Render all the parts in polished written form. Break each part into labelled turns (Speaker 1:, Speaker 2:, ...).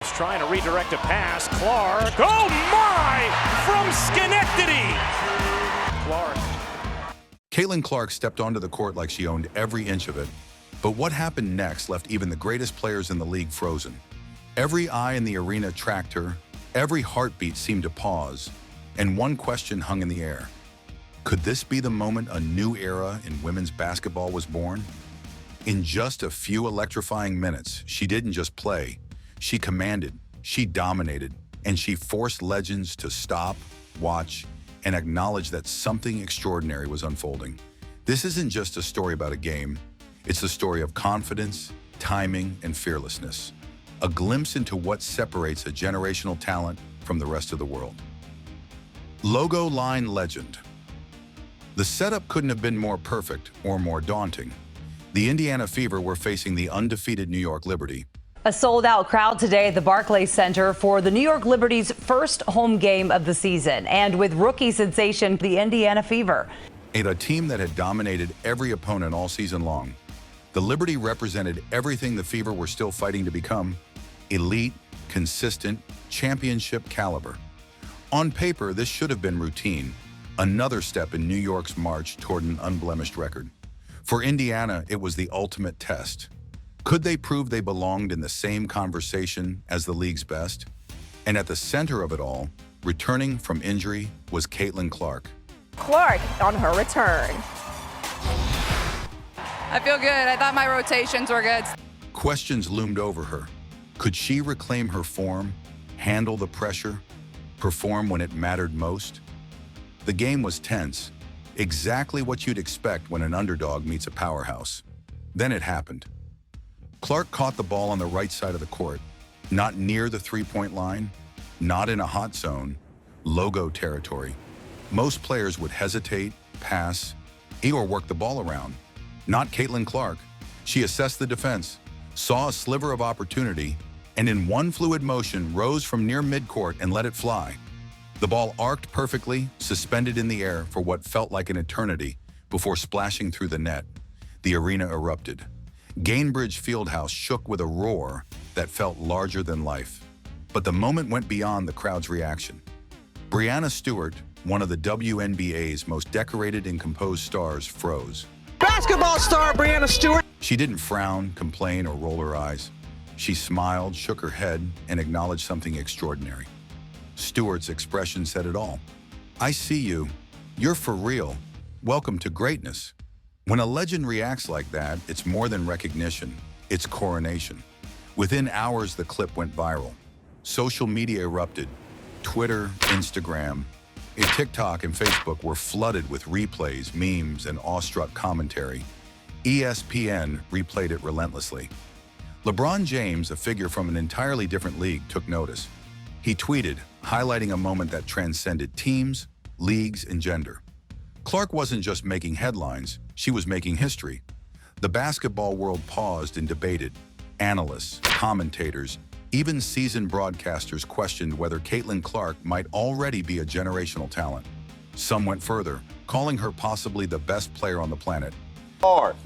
Speaker 1: Trying to redirect a pass. Clark. Oh my! From Schenectady. Clark.
Speaker 2: Caitlin Clark stepped onto the court like she owned every inch of it. But what happened next left even the greatest players in the league frozen. Every eye in the arena tracked her, every heartbeat seemed to pause, and one question hung in the air. Could this be the moment a new era in women's basketball was born? In just a few electrifying minutes, she didn't just play. She commanded, she dominated, and she forced legends to stop, watch, and acknowledge that something extraordinary was unfolding. This isn't just a story about a game. It's a story of confidence, timing, and fearlessness. A glimpse into what separates a generational talent from the rest of the world. Logo line legend. The setup couldn't have been more perfect or more daunting. The Indiana Fever were facing the undefeated New York Liberty.
Speaker 3: A sold-out crowd today at the Barclays Center for the New York Liberty's first home game of the season, and with rookie sensation, the Indiana Fever.
Speaker 2: A team that had dominated every opponent all season long. The Liberty represented everything the Fever were still fighting to become: elite, consistent, championship caliber. On paper, this should have been routine, another step in New York's march toward an unblemished record. For Indiana, it was the ultimate test. Could they prove they belonged in the same conversation as the league's best? And at the center of it all, returning from injury, was Caitlin Clark.
Speaker 4: Clark on her return.
Speaker 5: I feel good. I thought my rotations were good.
Speaker 2: Questions loomed over her. Could she reclaim her form, handle the pressure, perform when it mattered most? The game was tense, exactly what you'd expect when an underdog meets a powerhouse. Then it happened. Clark caught the ball on the right side of the court, not near the three-point line, not in a hot zone, logo territory. Most players would hesitate, pass, or work the ball around. Not Caitlin Clark. She assessed the defense, saw a sliver of opportunity, and in one fluid motion rose from near midcourt and let it fly. The ball arced perfectly, suspended in the air for what felt like an eternity before splashing through the net. The arena erupted. Gainbridge Fieldhouse shook with a roar that felt larger than life. But the moment went beyond the crowd's reaction. Breanna Stewart, one of the WNBA's most decorated and composed stars, froze.
Speaker 6: Basketball star Breanna Stewart.
Speaker 2: She didn't frown, complain, or roll her eyes. She smiled, shook her head, and acknowledged something extraordinary. Stewart's expression said it all. "I see you. You're for real. Welcome to greatness." When a legend reacts like that, it's more than recognition, it's coronation. Within hours, the clip went viral. Social media erupted. Twitter, Instagram, TikTok, and Facebook were flooded with replays, memes, and awestruck commentary. ESPN replayed it relentlessly. LeBron James, a figure from an entirely different league, took notice. He tweeted, highlighting a moment that transcended teams, leagues, and gender. Clark wasn't just making headlines, she was making history. The basketball world paused and debated. Analysts, commentators, even seasoned broadcasters questioned whether Caitlin Clark might already be a generational talent. Some went further, calling her possibly the best player on the planet.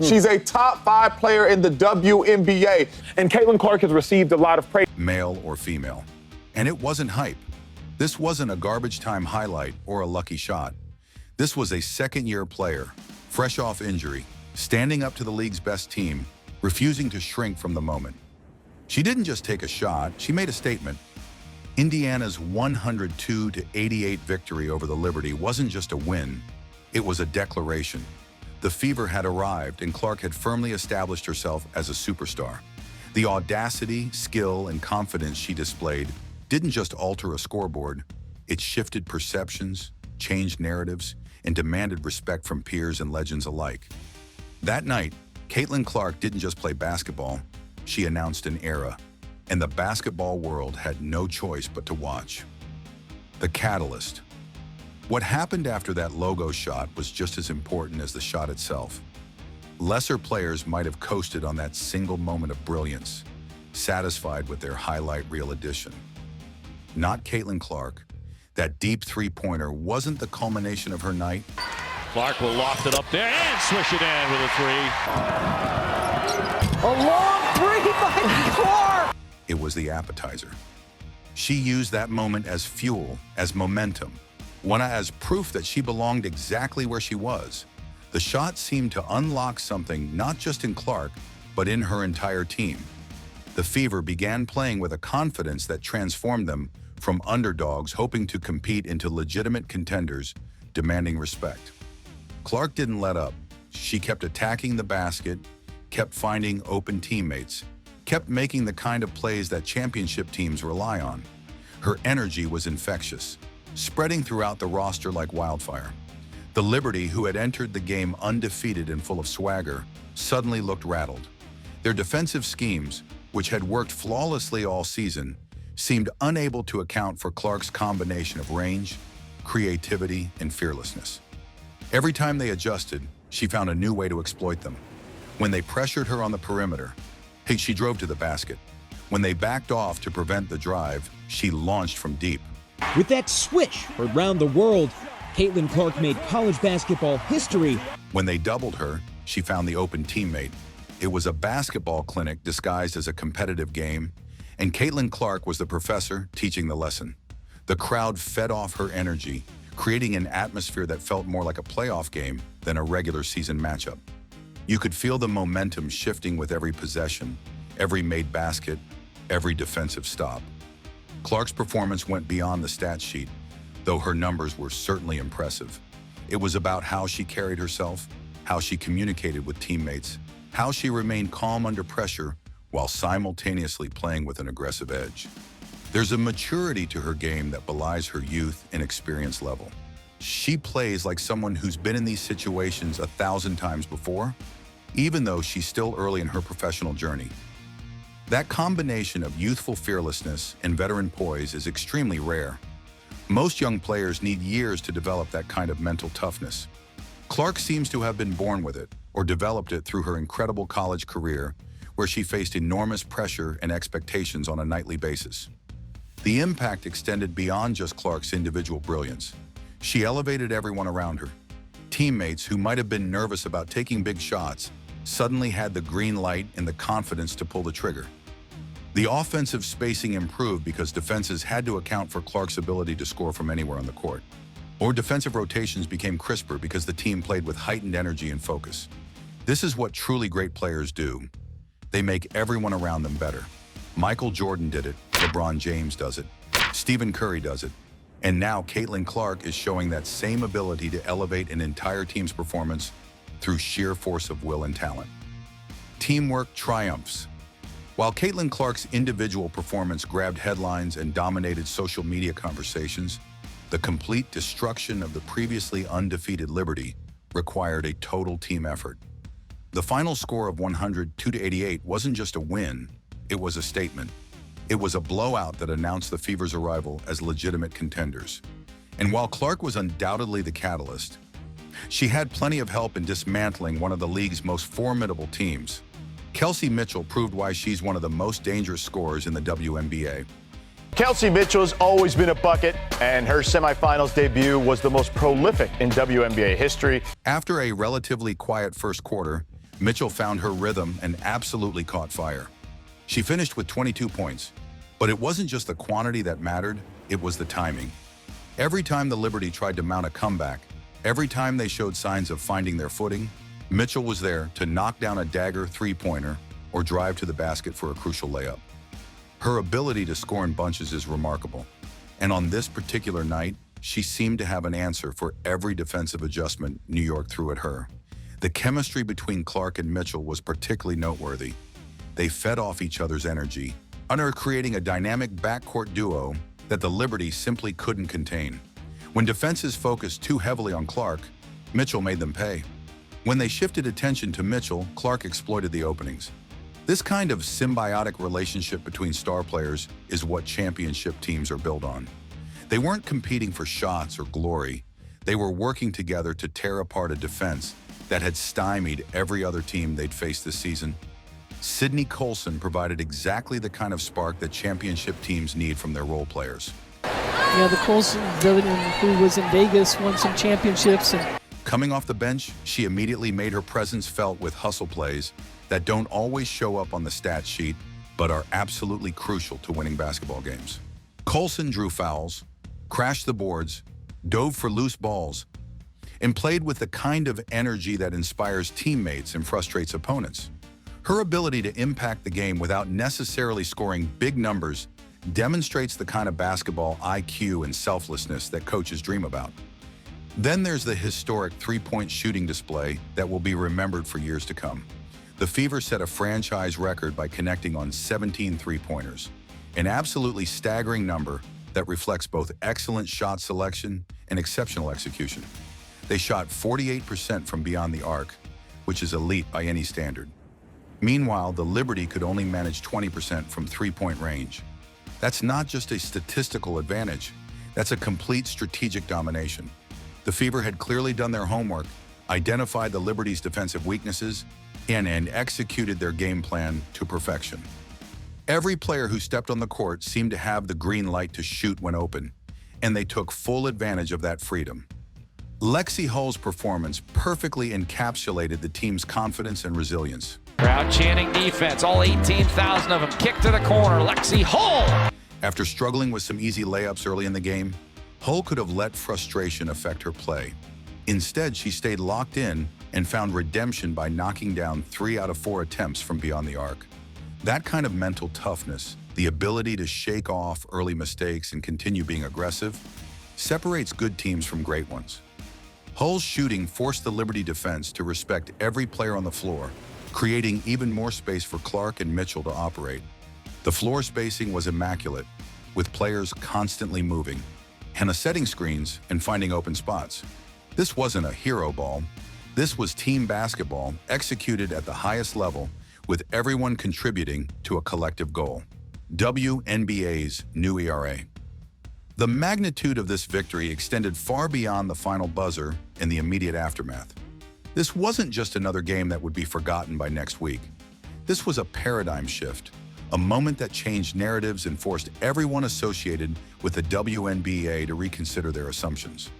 Speaker 6: She's a top 5 player in the WNBA, and Caitlin Clark has received a lot of praise.
Speaker 2: Male or female. And it wasn't hype. This wasn't a garbage time highlight or a lucky shot. This was a second-year player, fresh off injury, standing up to the league's best team, refusing to shrink from the moment. She didn't just take a shot, she made a statement. Indiana's 102-88 victory over the Liberty wasn't just a win, it was a declaration. The Fever had arrived, and Clark had firmly established herself as a superstar. The audacity, skill, and confidence she displayed didn't just alter a scoreboard, it shifted perceptions, changed narratives, and demanded respect from peers and legends alike. That night, Caitlin Clark didn't just play basketball, she announced an era, and the basketball world had no choice but to watch. The catalyst. What happened after that logo shot was just as important as the shot itself. Lesser players might have coasted on that single moment of brilliance, satisfied with their highlight reel edition. Not Caitlin Clark. That deep three-pointer wasn't the culmination of her night.
Speaker 1: Clark will loft it up there and swish it in with a three.
Speaker 6: A long three by Clark.
Speaker 2: it was the appetizer. She used that moment as fuel, as momentum, as proof that she belonged exactly where she was. The shot seemed to unlock something not just in Clark, but in her entire team. The Fever began playing with a confidence that transformed them from underdogs hoping to compete into legitimate contenders, demanding respect. Clark didn't let up. She kept attacking the basket, kept finding open teammates, kept making the kind of plays that championship teams rely on. Her energy was infectious, spreading throughout the roster like wildfire. The Liberty, who had entered the game undefeated and full of swagger, suddenly looked rattled. Their defensive schemes, which had worked flawlessly all season, seemed unable to account for Clark's combination of range, creativity, and fearlessness. Every time they adjusted, she found a new way to exploit them. When they pressured her on the perimeter, she drove to the basket. When they backed off to prevent the drive, she launched from deep.
Speaker 7: With that switch around the world, Caitlin Clark made college basketball history.
Speaker 2: When they doubled her, she found the open teammate. It was a basketball clinic disguised as a competitive game, and Caitlin Clark was the professor teaching the lesson. The crowd fed off her energy, creating an atmosphere that felt more like a playoff game than a regular season matchup. You could feel the momentum shifting with every possession, every made basket, every defensive stop. Clark's performance went beyond the stat sheet, though her numbers were certainly impressive. It was about how she carried herself, how she communicated with teammates, how she remained calm under pressure while simultaneously playing with an aggressive edge. There's a maturity to her game that belies her youth and experience level. She plays like someone who's been in these situations 1,000 times before, even though she's still early in her professional journey. That combination of youthful fearlessness and veteran poise is extremely rare. Most young players need years to develop that kind of mental toughness. Clark seems to have been born with it, or developed it through her incredible college career, where she faced enormous pressure and expectations on a nightly basis. The impact extended beyond just Clark's individual brilliance. She elevated everyone around her. Teammates who might have been nervous about taking big shots suddenly had the green light and the confidence to pull the trigger. The offensive spacing improved because defenses had to account for Clark's ability to score from anywhere on the court. Or defensive rotations became crisper because the team played with heightened energy and focus. This is what truly great players do. They make everyone around them better. Michael Jordan did it, LeBron James does it, Stephen Curry does it, and now Caitlin Clark is showing that same ability to elevate an entire team's performance through sheer force of will and talent. Teamwork triumphs. While Caitlin Clark's individual performance grabbed headlines and dominated social media conversations, the complete destruction of the previously undefeated Liberty required a total team effort. The final score of 102-88 wasn't just a win, it was a statement. It was a blowout that announced the Fever's arrival as legitimate contenders. And while Clark was undoubtedly the catalyst, she had plenty of help in dismantling one of the league's most formidable teams. Kelsey Mitchell proved why she's one of the most dangerous scorers in the WNBA.
Speaker 6: Kelsey Mitchell's always been a bucket, and her semifinals debut was the most prolific in WNBA history.
Speaker 2: After a relatively quiet first quarter, Mitchell found her rhythm and absolutely caught fire. She finished with 22 points, but it wasn't just the quantity that mattered, it was the timing. Every time the Liberty tried to mount a comeback, every time they showed signs of finding their footing, Mitchell was there to knock down a dagger three-pointer or drive to the basket for a crucial layup. Her ability to score in bunches is remarkable, and on this particular night, she seemed to have an answer for every defensive adjustment New York threw at her. The chemistry between Clark and Mitchell was particularly noteworthy. They fed off each other's energy, creating a dynamic backcourt duo that the Liberty simply couldn't contain. When defenses focused too heavily on Clark, Mitchell made them pay. When they shifted attention to Mitchell, Clark exploited the openings. This kind of symbiotic relationship between star players is what championship teams are built on. They weren't competing for shots or glory. They were working together to tear apart a defense that had stymied every other team they'd faced this season. Sydney Colson provided exactly the kind of spark that championship teams need from their role players.
Speaker 8: Yeah, the Colson veteran who was in Vegas won some championships.
Speaker 2: Coming off the bench, she immediately made her presence felt with hustle plays that don't always show up on the stat sheet, but are absolutely crucial to winning basketball games. Colson drew fouls, crashed the boards, dove for loose balls, and played with the kind of energy that inspires teammates and frustrates opponents. Her ability to impact the game without necessarily scoring big numbers demonstrates the kind of basketball IQ and selflessness that coaches dream about. Then there's the historic three-point shooting display that will be remembered for years to come. The Fever set a franchise record by connecting on 17 three-pointers, an absolutely staggering number that reflects both excellent shot selection and exceptional execution. They shot 48% from beyond the arc, which is elite by any standard. Meanwhile, the Liberty could only manage 20% from three-point range. That's not just a statistical advantage, that's a complete strategic domination. The Fever had clearly done their homework, identified the Liberty's defensive weaknesses, and executed their game plan to perfection. Every player who stepped on the court seemed to have the green light to shoot when open, and they took full advantage of that freedom. Lexi Hull's performance perfectly encapsulated the team's confidence and resilience.
Speaker 9: Crowd chanting defense, all 18,000 of them kick to the corner. Lexi Hull!
Speaker 2: After struggling with some easy layups early in the game, Hull could have let frustration affect her play. Instead, she stayed locked in and found redemption by knocking down 3 out of 4 attempts from beyond the arc. That kind of mental toughness, the ability to shake off early mistakes and continue being aggressive, separates good teams from great ones. Hull's shooting forced the Liberty defense to respect every player on the floor, creating even more space for Clark and Mitchell to operate. The floor spacing was immaculate, with players constantly moving, Hannah setting screens and finding open spots. This wasn't a hero ball. This was team basketball executed at the highest level, with everyone contributing to a collective goal. WNBA's new ERA. The magnitude of this victory extended far beyond the final buzzer and the immediate aftermath. This wasn't just another game that would be forgotten by next week. This was a paradigm shift, a moment that changed narratives and forced everyone associated with the WNBA to reconsider their assumptions.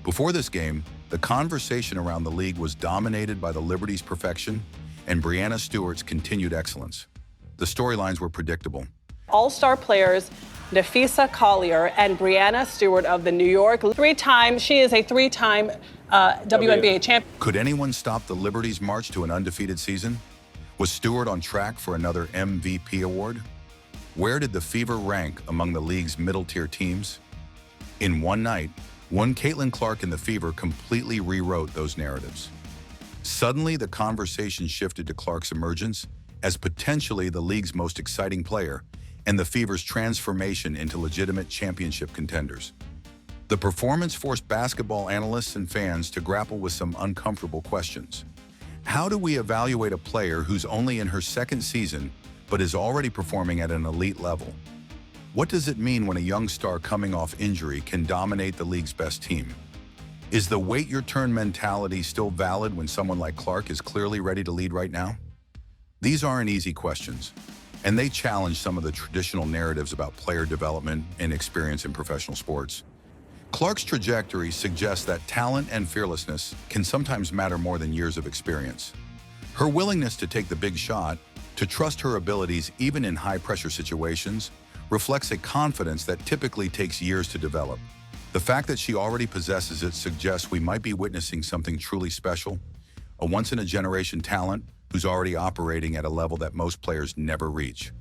Speaker 2: Before this game, the conversation around the league was dominated by the Liberty's perfection and Breanna Stewart's continued excellence. The storylines were predictable.
Speaker 10: All-star players Nafisa Collier and Breanna Stewart of the New York. She is a three-time WNBA champion.
Speaker 2: Could anyone stop the Liberty's march to an undefeated season? Was Stewart on track for another MVP award? Where did the Fever rank among the league's middle-tier teams? In one night, one Caitlin Clark and the Fever completely rewrote those narratives. Suddenly, the conversation shifted to Clark's emergence as potentially the league's most exciting player, and the Fever's transformation into legitimate championship contenders. The performance forced basketball analysts and fans to grapple with some uncomfortable questions. How do we evaluate a player who's only in her second season but is already performing at an elite level? What does it mean when a young star coming off injury can dominate the league's best team? Is the wait your turn mentality still valid when someone like Clark is clearly ready to lead right now? These aren't easy questions, and they challenge some of the traditional narratives about player development and experience in professional sports. Clark's trajectory suggests that talent and fearlessness can sometimes matter more than years of experience. Her willingness to take the big shot, to trust her abilities even in high-pressure situations, reflects a confidence that typically takes years to develop. The fact that she already possesses it suggests we might be witnessing something truly special, a once-in-a-generation talent who's already operating at a level that most players never reach.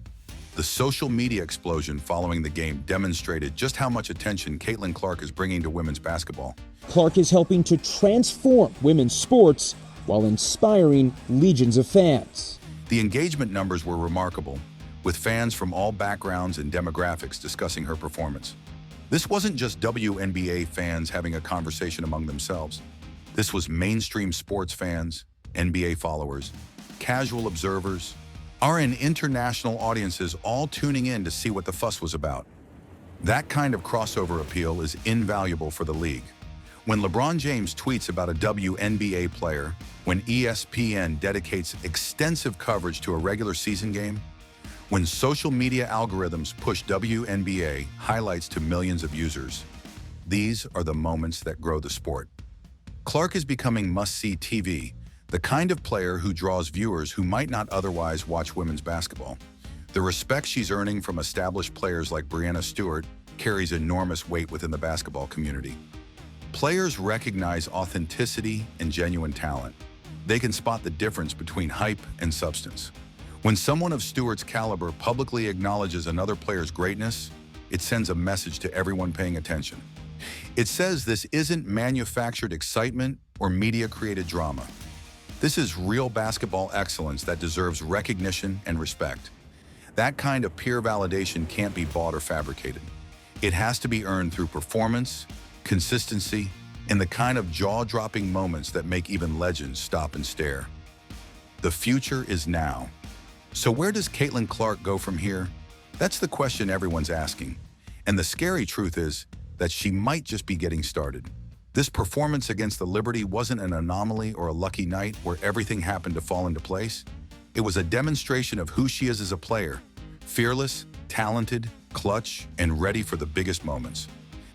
Speaker 2: The social media explosion following the game demonstrated just how much attention Caitlin Clark is bringing to women's basketball.
Speaker 7: Clark is helping to transform women's sports while inspiring legions of fans.
Speaker 2: The engagement numbers were remarkable, with fans from all backgrounds and demographics discussing her performance. This wasn't just WNBA fans having a conversation among themselves. This was mainstream sports fans, NBA followers, casual observers, and international audiences all tuning in to see what the fuss was about. That kind of crossover appeal is invaluable for the league. When LeBron James tweets about a WNBA player, when ESPN dedicates extensive coverage to a regular season game, when social media algorithms push WNBA highlights to millions of users, these are the moments that grow the sport. Clark is becoming must-see TV, the kind of player who draws viewers who might not otherwise watch women's basketball. The respect she's earning from established players like Breanna Stewart carries enormous weight within the basketball community. Players recognize authenticity and genuine talent. They can spot the difference between hype and substance. When someone of Stewart's caliber publicly acknowledges another player's greatness, it sends a message to everyone paying attention. It says this isn't manufactured excitement or media-created drama. This is real basketball excellence that deserves recognition and respect. That kind of peer validation can't be bought or fabricated. It has to be earned through performance, consistency, and the kind of jaw-dropping moments that make even legends stop and stare. The future is now. So where does Caitlin Clark go from here? That's the question everyone's asking. And the scary truth is that she might just be getting started. This performance against the Liberty wasn't an anomaly or a lucky night where everything happened to fall into place. It was a demonstration of who she is as a player: fearless, talented, clutch, and ready for the biggest moments.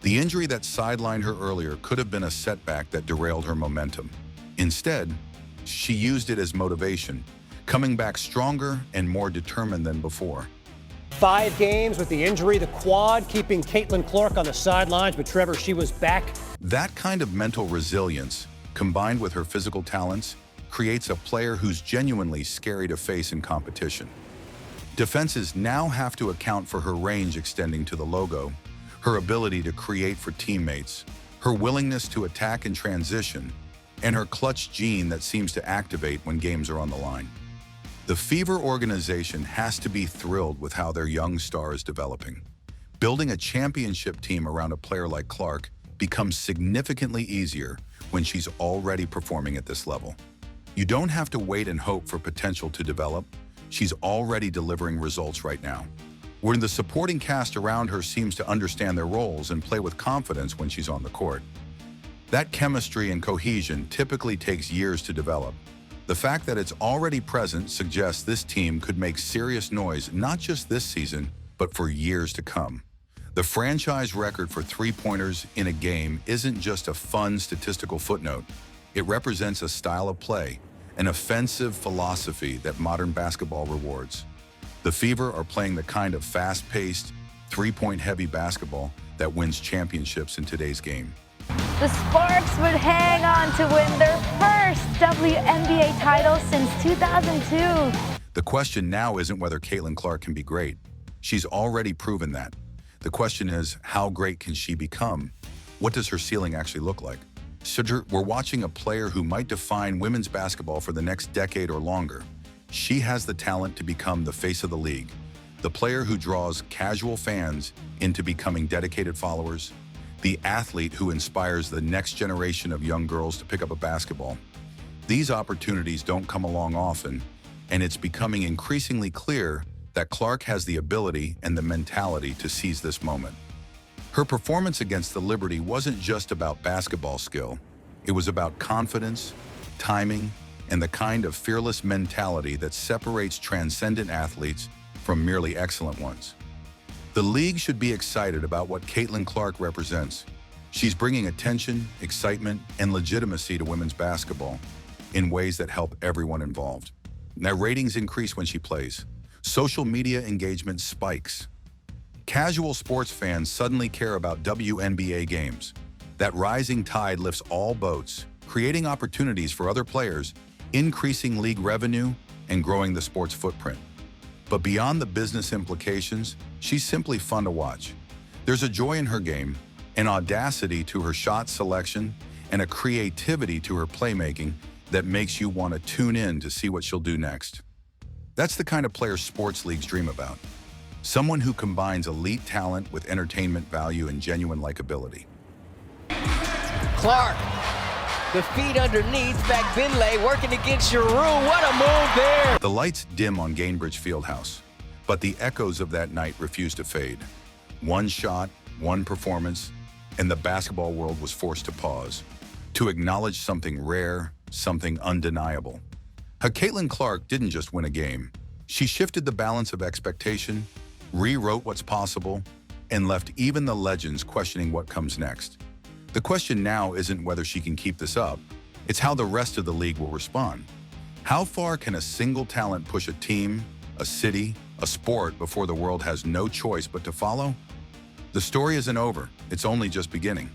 Speaker 2: The injury that sidelined her earlier could have been a setback that derailed her momentum. Instead, she used it as motivation, coming back stronger and more determined than before.
Speaker 11: 5 games with the injury, the quad, keeping Caitlin Clark on the sidelines, but Trevor, she was back.
Speaker 2: That kind of mental resilience, combined with her physical talents, creates a player who's genuinely scary to face in competition. Defenses now have to account for her range extending to the logo, her ability to create for teammates, her willingness to attack in transition, and her clutch gene that seems to activate when games are on the line. The Fever organization has to be thrilled with how their young star is developing. Building a championship team around a player like Clark becomes significantly easier when she's already performing at this level. You don't have to wait and hope for potential to develop. She's already delivering results right now. When the supporting cast around her seems to understand their roles and play with confidence when she's on the court. That chemistry and cohesion typically takes years to develop. The fact that it's already present suggests this team could make serious noise not just this season, but for years to come. The franchise record for three-pointers in a game isn't just a fun statistical footnote. It represents a style of play, an offensive philosophy that modern basketball rewards. The Fever are playing the kind of fast-paced, three-point heavy basketball that wins championships in today's game.
Speaker 12: The Sparks would hang on to win their first WNBA title since 2002.
Speaker 2: The question now isn't whether Caitlin Clark can be great. She's already proven that. The question is, how great can she become? What does her ceiling actually look like? So we're watching a player who might define women's basketball for the next decade or longer. She has the talent to become the face of the league, the player who draws casual fans into becoming dedicated followers, the athlete who inspires the next generation of young girls to pick up a basketball. These opportunities don't come along often, and it's becoming increasingly clear that Clark has the ability and the mentality to seize this moment. Her performance against the Liberty wasn't just about basketball skill. It was about confidence, timing, and the kind of fearless mentality that separates transcendent athletes from merely excellent ones. The league should be excited about what Caitlin Clark represents. She's bringing attention, excitement, and legitimacy to women's basketball in ways that help everyone involved. Now, ratings increase when she plays. Social media engagement spikes. Casual sports fans suddenly care about WNBA games. That rising tide lifts all boats, creating opportunities for other players, increasing league revenue, and growing the sport's footprint. But beyond the business implications, she's simply fun to watch. There's a joy in her game, an audacity to her shot selection, and a creativity to her playmaking that makes you want to tune in to see what she'll do next. That's the kind of player sports leagues dream about. Someone who combines elite talent with entertainment value and genuine likability.
Speaker 13: Clark, the feet underneath, back Binley working against Giroux. What a move there!
Speaker 2: The lights dim on Gainbridge Fieldhouse, but the echoes of that night refused to fade. One shot, one performance, and the basketball world was forced to pause, to acknowledge something rare, something undeniable. Caitlin Clark didn't just win a game. She shifted the balance of expectation, rewrote what's possible, and left even the legends questioning what comes next. The question now isn't whether she can keep this up, it's how the rest of the league will respond. How far can a single talent push a team, a city, a sport before the world has no choice but to follow? The story isn't over, it's only just beginning.